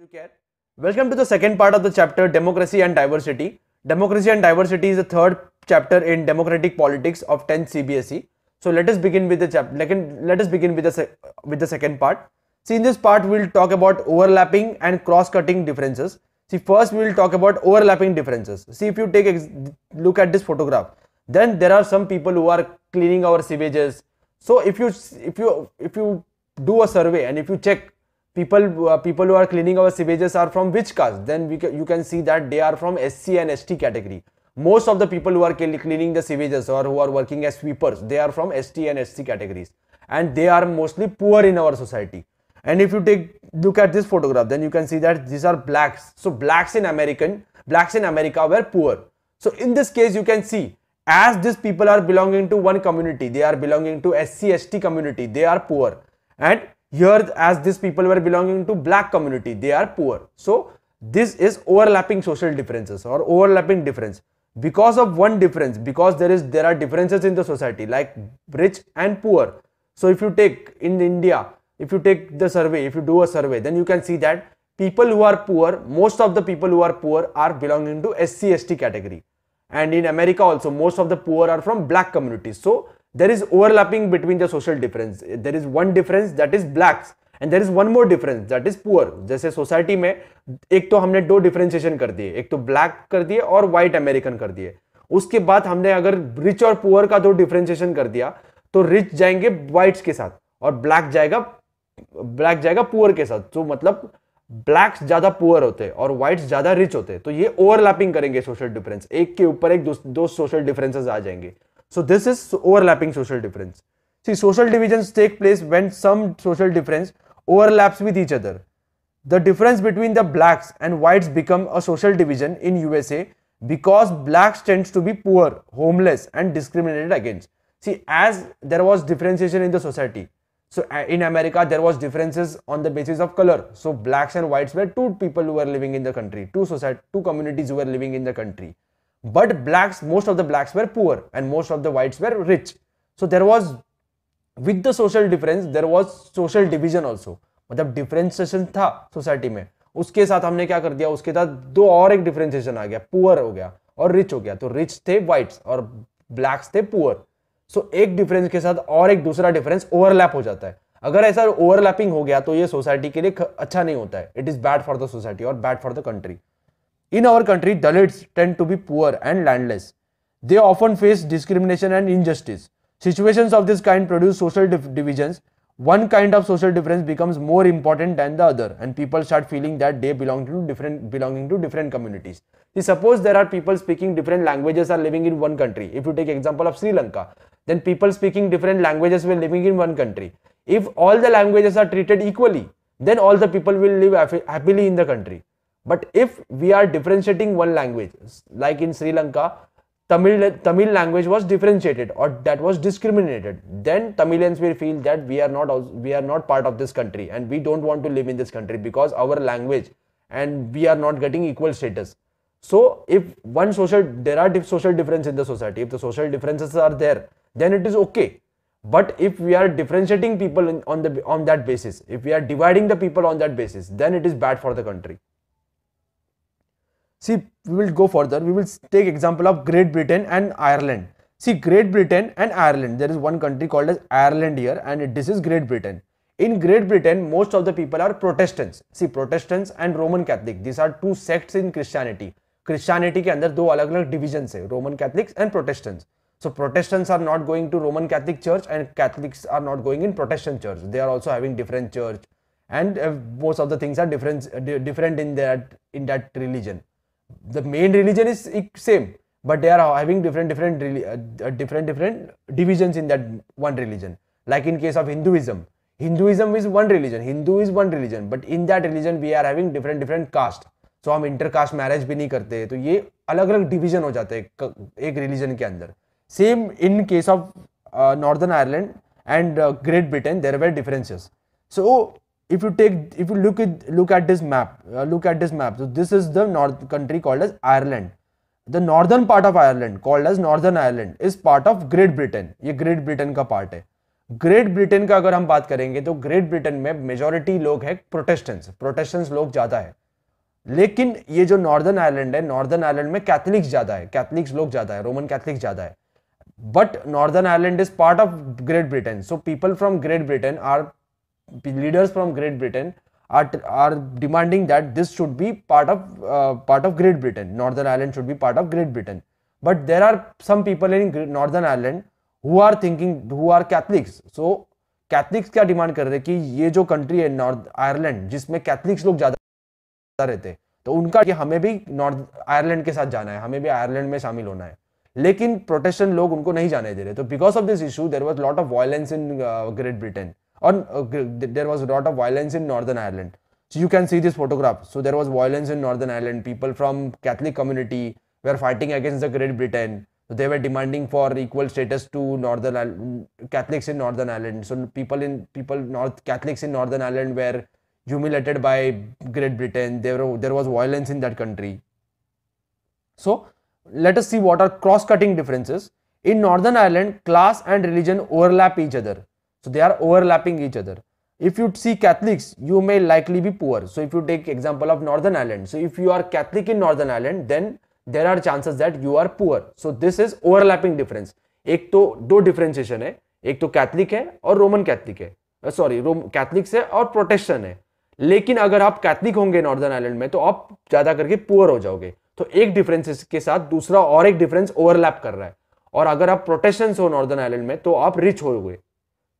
You care. Welcome to the second part of the chapter Democracy and Diversity. Democracy and Diversity is the third chapter in democratic politics of 10th CBSE. So let us begin with the second part. See, in this part we will talk about overlapping and cross-cutting differences. See, first we will talk about overlapping differences. See, if you look at this photograph, then there are some people who are cleaning our sewages. So if you do a survey and if you check people who are cleaning our sewages are from which caste, then you can see that they are from SC and ST category. Most of the people who are cleaning the sewages or who are working as sweepers, they are from ST and SC categories, and they are mostly poor in our society. And if you look at this photograph, then you can see that these are blacks. So blacks in America were poor. So in this case, you can see as these people are belonging to one community, they are belonging to SC ST community, they are poor, and here as these people were belonging to black community, they are poor. So this is overlapping social differences or overlapping difference. Because of one difference, because there are differences in the society like rich and poor. So if you take in India, if you take the survey, if you do a survey, then you can see that people who are poor, most of the people who are poor are belonging to SC ST category. And in America also, most of the poor are from black communities. So there is overlapping between the social difference. There is one difference, that is blacks, and there is one more difference, that is poor. जैसे society में एक तो हमने दो differentiation कर दिए, एक तो ब्लैक कर दिए और व्हाइट अमेरिकन कर दिए. उसके बाद हमने अगर रिच और पुअर का दो डिफरेंशिएशन कर दिया, तो रिच जाएंगे व्हाइट्स के साथ और ब्लैक जाएगा पुअर के साथ. तो मतलब ब्लैक्स ज्यादा पुअर होते हैं और व्हाइट्स ज्यादा रिच होते हैं. तो ये ओवरलैपिंग करेंगे सोशल डिफरेंस, एक के ऊपर एक दो सोशल डिफरेंसेस आ जाएंगे. So this is overlapping social difference. See, social divisions take place when some social difference overlaps with each other. The difference between the blacks and whites become a social division in USA because blacks tends to be poor, homeless and discriminated against. See, as there was differentiation in the society, so in America there was differences on the basis of color. So blacks and whites were two people who were living in the country, two communities who were living in the country. But most of the blacks were poor and most of the whites were rich. So there was, with the social difference, there was social division also. मतलब differentiation था society में, उसके साथ हमने क्या कर दिया, उसके साथ दो और एक differentiation आ गया, poor हो गया और rich हो गया. तो rich थे whites और blacks थे poor. So एक difference के साथ और एक दूसरा difference overlap हो जाता है. अगर ऐसा overlapping हो गया तो ये सोसाइटी के लिए अच्छा नहीं होता है. It is bad for the society or bad for the country. In our country, Dalits tend to be poor and landless. They often face discrimination and injustice. Situations of this kind produce social divisions. One kind of social difference becomes more important than the other, and people start feeling that they belonging to different communities. See, suppose there are people speaking different languages are living in one country. If you take example of Sri Lanka, then people speaking different languages were living in one country. If all the languages are treated equally, then all the people will live happily in the country. But if we are differentiating one language, like in Sri Lanka, Tamil language was differentiated or that was discriminated, then Tamilians will feel that we are not part of this country and we don't want to live in this country because our language and we are not getting equal status. So if there are social difference in the society, if the social differences are there, then it is okay. But if we are differentiating people on that basis, if we are dividing the people on that basis, then it is bad for the country. See, we will go further. We will take example of Great Britain and Ireland. See, Great Britain and Ireland, there is one country called as Ireland here, and this is Great Britain. In Great Britain, most of the people are Protestants. See, Protestants and Roman Catholic, these are two sects in Christianity. Christianity के अंदर दो अलग-अलग divisions है, Roman Catholics and Protestants. So Protestants are not going to Roman Catholic Church and Catholics are not going in Protestant church. They are also having different church, and most of the things are different in that religion. The main religion is same, but they are having different divisions in that one religion. Like in case of Hinduism is one religion. Hindu is one religion, but in that religion we are having different caste. So हम intercaste marriage भी नहीं करते, तो ये अलग-अलग division हो जाते हैं एक religion के अंदर. Same in case of Northern Ireland and Great Britain, there were differences. So if you look at this map, so this is the country called as Ireland. The northern part of Ireland, called as Northern Ireland, is part of Great Britain. ये Great Britain का part है. Great Britain का अगर हम बात करेंगे तो great Britain में मेजॉरिटी लोग हैं प्रोटेस्टेंट्स लोग ज्यादा है। लेकिन ये जो नॉर्दर्न आयरलैंड है, नॉर्दर्न आयरलैंड में कैथलिक्स ज्यादा है, कैथलिक्स लोग ज्यादा है, रोमन कैथलिक्स ज्यादा है। But Northern Ireland is part of Great Britain, so people from Great Britain are leaders from Great Britain are demanding that this should be part of Great Britain. Northern Ireland should be part of Great Britain. But there are some people in Northern Ireland who are Catholics. So Catholics क्या demand कर रहे हैं कि ये जो country है north Ireland जिसमें Catholics लोग ज्यादा रहते हैं, तो उनका कि हमें भी नॉर्थ आयरलैंड के साथ जाना है, हमें भी आयरलैंड में शामिल होना है। लेकिन प्रोटेस्टेंट लोग उनको नहीं जाने दे रहे। तो because of this issue there was lot of violence in Great Britain, or there was a lot of violence in Northern Ireland. So you can see this photograph. So there was violence in Northern Ireland. People from Catholic community were fighting against the Great Britain. So they were demanding for equal status to Catholics in Northern Ireland. So Catholics in Northern Ireland were humiliated by Great Britain. There was violence in that country. So let us see what are cross-cutting differences. In Northern Ireland, class and religion overlap each other. So they are overlapping each other. If you see Catholics, you may likely be poor. So if you take example of Northern Ireland, so if you are Catholic in Northern Ireland, then there are chances that you are poor. So this is overlapping difference. एक तो दो differentiation है, एक तो Catholic है और Roman Catholic है, sorry Catholics है और प्रोटेस्टेंट है। लेकिन अगर आप कैथलिक होंगे नॉर्दर्न आयरलैंड में तो आप ज्यादा करके पुअर हो जाओगे। तो एक डिफरेंस के साथ दूसरा और एक डिफरेंस ओवरलैप कर रहा है। और अगर आप प्रोटेस्टेंट्स हो नॉर्दर्न आयरलैंड में तो आप रिच होगे।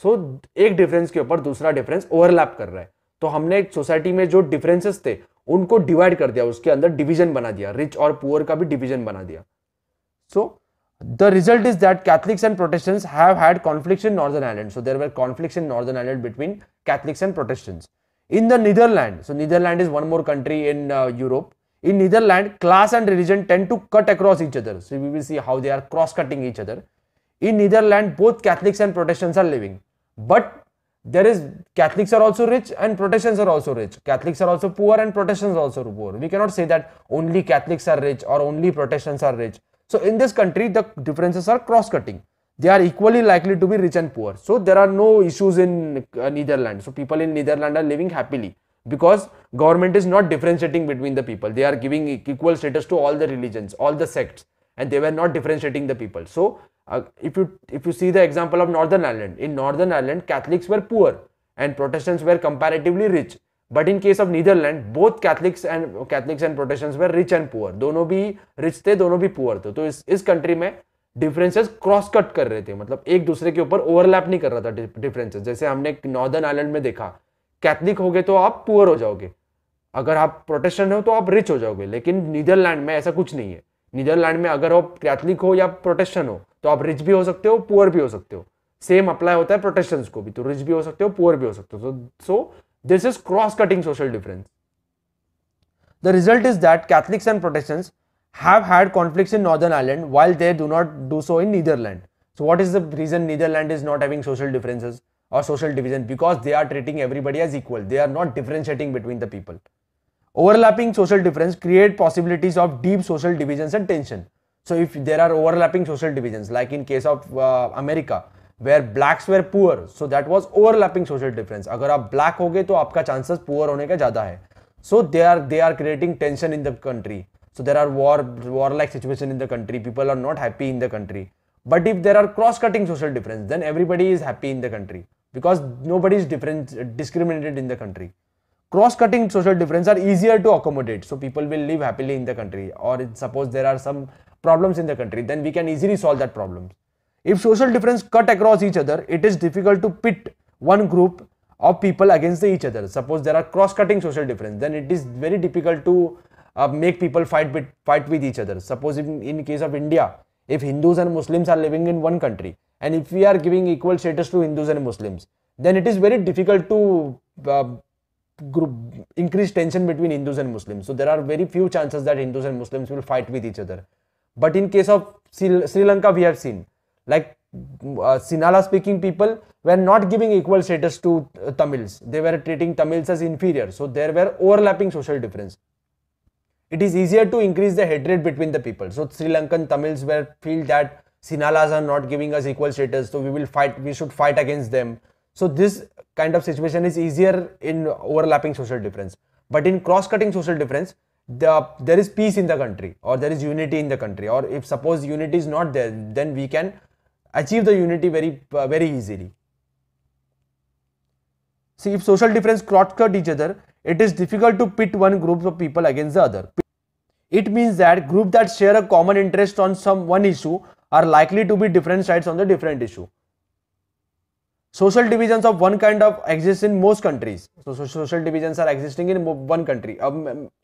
सो एक डिफरेंस के ऊपर दूसरा डिफरेंस ओवरलैप कर रहा है। तो हमने एक सोसाइटी में जो डिफरेंसेस थे उनको डिवाइड कर दिया, उसके अंदर डिवीजन बना दिया, रिच और पुअर का भी डिवीजन बना दिया। So the result is that Catholics and Protestants have had conflicts in Northern Ireland. So there were conflicts in Northern Ireland between Catholics and Protestants. In the Netherland, so Netherland is one more country in Europe. In Netherlands, class and religion tend to cut across each other. So we will see how they are cross-cutting each other. In Netherlands, both Catholics and Protestants are living. But there is Catholics are also rich and Protestants are also rich. Catholics are also poor and Protestants are also poor. We cannot say that only Catholics are rich or only Protestants are rich. So in this country, the differences are cross-cutting. They are equally likely to be rich and poor. So there are no issues in Netherlands. So people in Netherlands are living happily, because government is not differentiating between the people. They are giving equal status to all the religions, all the sects, and they were not differentiating the people. So if you see the example of Northern Ireland, in Northern Ireland Catholics were poor and Protestants were comparatively rich. But in case of Netherlands, both Catholics and Protestants were rich and poor. दोनों भी rich थे, दोनों भी poor थे। तो इस country में differences cross cut कर रहे थे, मतलब एक दूसरे के ऊपर ओवरलैप नहीं कर रहा था डिफरेंसेस। जैसे हमने नॉर्दर्न आयरलैंड में देखा, कैथलिक हो गए तो आप पुअर हो जाओगे, अगर आप प्रोटेस्टेंट हो तो आप रिच हो जाओगे। लेकिन नीदरलैंड में ऐसा कुछ नहीं है। नीदरलैंड में अगर आप कैथलिक हो या प्रोटेस्टेंट हो तो आप रिच भी हो सकते हो, पुअर भी हो सकते हो। सेम अप्लाई होता है प्रोटेस्टेंट्स को भी, तो रिच भी हो सकते हो, पुअर भी हो सकते हो। So this is cross cutting social difference. The result is that Catholics and Protestants have had conflicts in Northern Ireland while they do not do so in Netherlands. So what is the reason Netherlands is not having social differences or social division? Because they are treating everybody as equal. They are not differentiating between the people. Overlapping social difference create possibilities of deep social divisions and tension. So if there are overlapping social divisions, like in case of America, where blacks were poor, so that was overlapping social difference. अगर आप black हो गए तो आपका chances poor होने का ज़्यादा है. So they are creating tension in the country. So there are war-like situation in the country. People are not happy in the country. But if there are cross-cutting social difference, then everybody is happy in the country, because nobody is discriminated in the country. Cross-cutting social difference are easier to accommodate. So people will live happily in the country. Or suppose there are some problems in the country, then we can easily solve that problem. If social difference cut across each other, it is difficult to pit one group of people against each other. Suppose there are cross-cutting social difference, then it is very difficult to make people fight with each other. Suppose in case of India, if Hindus and Muslims are living in one country, and if we are giving equal status to Hindus and Muslims, then it is very difficult to increase tension between Hindus and Muslims. So there are very few chances that Hindus and Muslims will fight with each other. But in case of Sri Lanka, we have seen, like Sinhala speaking people were not giving equal status to Tamils. They were treating Tamils as inferior. So there were overlapping social difference. It is easier to increase the hatred between the people. So Sri Lankan Tamils feel that Sinalas are not giving us equal status, so we should fight against them. So this kind of situation is easier in overlapping social difference. But in cross-cutting social difference, there is peace in the country, or there is unity in the country, or if suppose unity is not there, then we can achieve the unity very easily. See, if social difference cross-cut each other, it is difficult to pit one group of people against the other. It means that groups that share a common interest on one issue are likely to be different sides on the different issue. Social divisions of one kind of exist in most countries. So social divisions are existing in one country.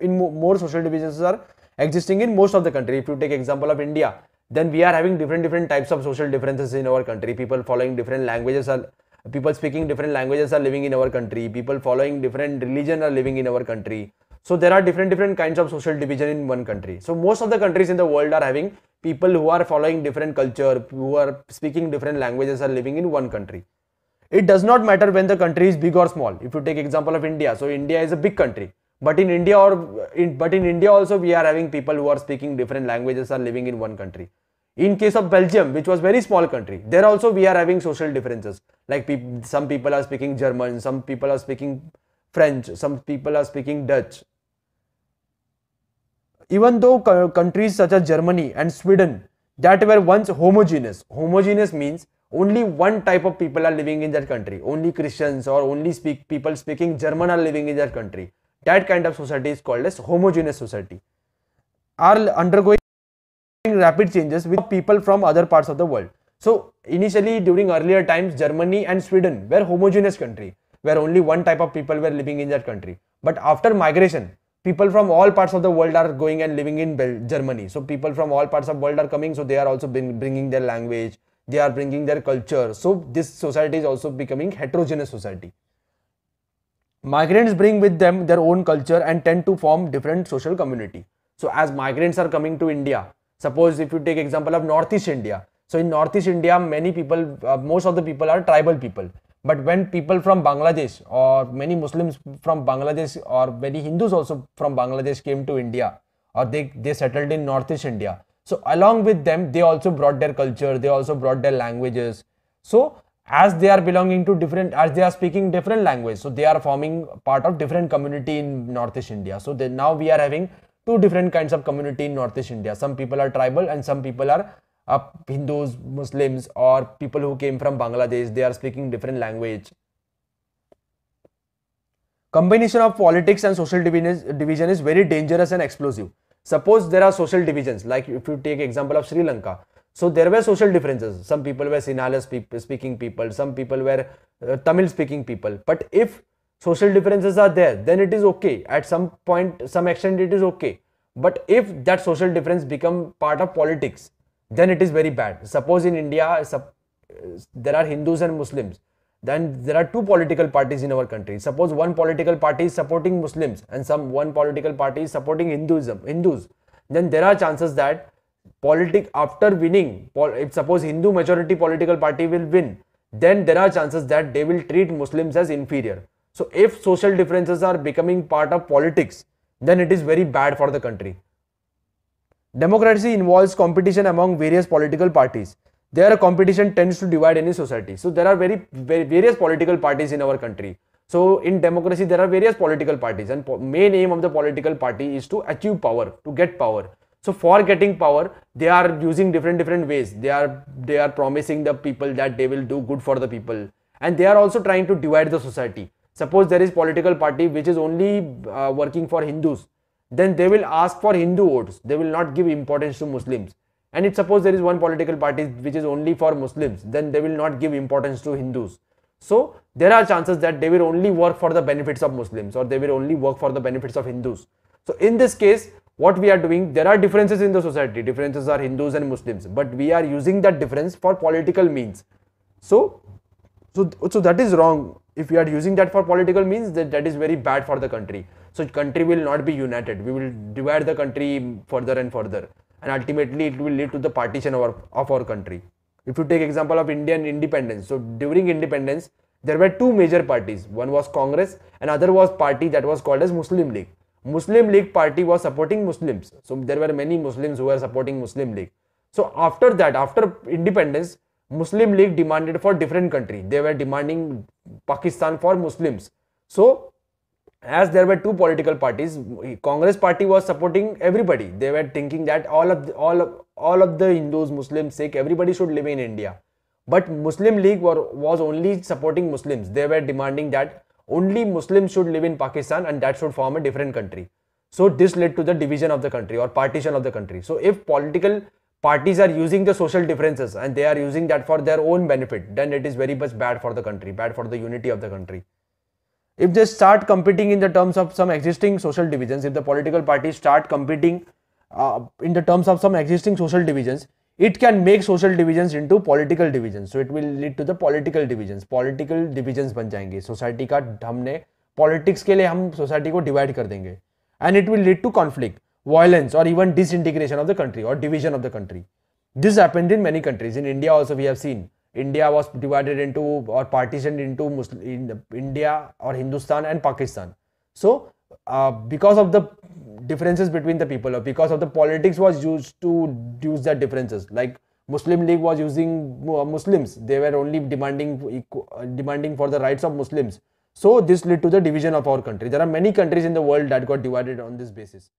More social divisions are existing in most of the country. If you take example of India, then we are having different types of social differences in our country. People following different languages people speaking different languages are living in our country. People following different religion are living in our country. So there are different kinds of social division in one country. So most of the countries in the world are having people who are following different culture, who are speaking different languages are living in one country. It does not matter when the country is big or small. If you take example of India, so India is a big country, but in India also we are having people who are speaking different languages are living in one country. In case of Belgium, which was very small country, there also we are having social differences. Like some people are speaking German, some people are speaking French, some people are speaking Dutch. Even though countries such as Germany and Sweden that were once homogeneous means only one type of people are living in that country, only Christians or only people speaking German are living in that country. That kind of society is called as homogeneous society, are undergoing rapid changes with people from other parts of the world. So initially during earlier times, Germany and Sweden were homogeneous country where only one type of people were living in that country. But after migration, people from all parts of the world are going and living in Germany. So people from all parts of the world are coming, so they are also bringing their language, they are bringing their culture. So this society is also becoming heterogeneous society. Migrants bring with them their own culture and tend to form different social community. So as migrants are coming to India, suppose if you take example of Northeast India. So in Northeast India, many people, most of the people are tribal people. But when people from Bangladesh or many Muslims from Bangladesh or many Hindus also from Bangladesh came to India, or they settled in Northeast India. So along with them, they also brought their culture, they also brought their languages. So as they are belonging to as they are speaking different language, so they are forming part of different community in Northeast India. So now we are having two different kinds of community in Northeast India. Some people are tribal and some people are Hindus, Muslims, or people who came from Bangladesh. They are speaking different language. Combination of politics and social division is very dangerous and explosive. Suppose there are social divisions, like if you take example of Sri Lanka. So there were social differences. Some people were Sinhala speaking people, some people were Tamil speaking people. But if social differences are there, then it is okay. At some point, some extent it is okay. But if that social difference become part of politics, then it is very bad. Suppose in India, there are Hindus and Muslims. Then there are two political parties in our country. Suppose one political party is supporting Muslims and one political party is supporting Hindus. Then there are chances that after winning, if suppose Hindu majority political party will win, then there are chances that they will treat Muslims as inferior. So if social differences are becoming part of politics, then it is very bad for the country. Democracy involves competition among various political parties. There, competition tends to divide any society. So there are various political parties in our country. So in democracy, there are various political parties, and main aim of the political party is to achieve power, to get power. So for getting power, they are using different ways. They are promising the people that they will do good for the people, and they are also trying to divide the society. Suppose there is political party which is only working for Hindus, then they will ask for Hindu votes. They will not give importance to Muslims. And if suppose there is one political party which is only for Muslims, then they will not give importance to Hindus. So there are chances that they will only work for the benefits of Muslims, or they will only work for the benefits of Hindus. So in this case, what we are doing, there are differences in the society. Differences are Hindus and Muslims, but we are using that difference for political means. So that is wrong. If we are using that for political means, that is very bad for the country. So country will not be united. We will divide the country further and further, and ultimately it will lead to the partition of our country. If you take example of Indian independence, so during independence, there were two major parties. One was Congress, and other was party that was called as Muslim League. Muslim League party was supporting Muslims. So there were many Muslims who were supporting Muslim League. So after that, after independence, Muslim League demanded for different country. They were demanding Pakistan for Muslims. So as there were two political parties, Congress party was supporting everybody. They were thinking that all of the Hindus, Muslims, Sikh, everybody should live in India. But Muslim League was only supporting Muslims. They were demanding that only Muslims should live in Pakistan and that should form a different country. So this led to the division of the country or partition of the country. So if political parties are using the social differences and they are using that for their own benefit, then it is very much bad for the country, bad for the unity of the country. If they start competing in the terms of some existing social divisions, if the political parties start competing in the terms of some existing social divisions, it can make social divisions into political divisions. So it will lead to the political divisions. Political divisions बन जाएंगे. Society का हमने politics के लिए हम society को divide कर देंगे. And it will lead to conflict, violence, or even disintegration of the country or division of the country. This happened in many countries. In India also we have seen. India was divided into or partitioned into India or Hindustan and Pakistan. So because of the differences between the people or because of the politics was used to reduce the differences, like Muslim League was using Muslims, they were only demanding for the rights of Muslims. So this led to the division of our country. There are many countries in the world that got divided on this basis.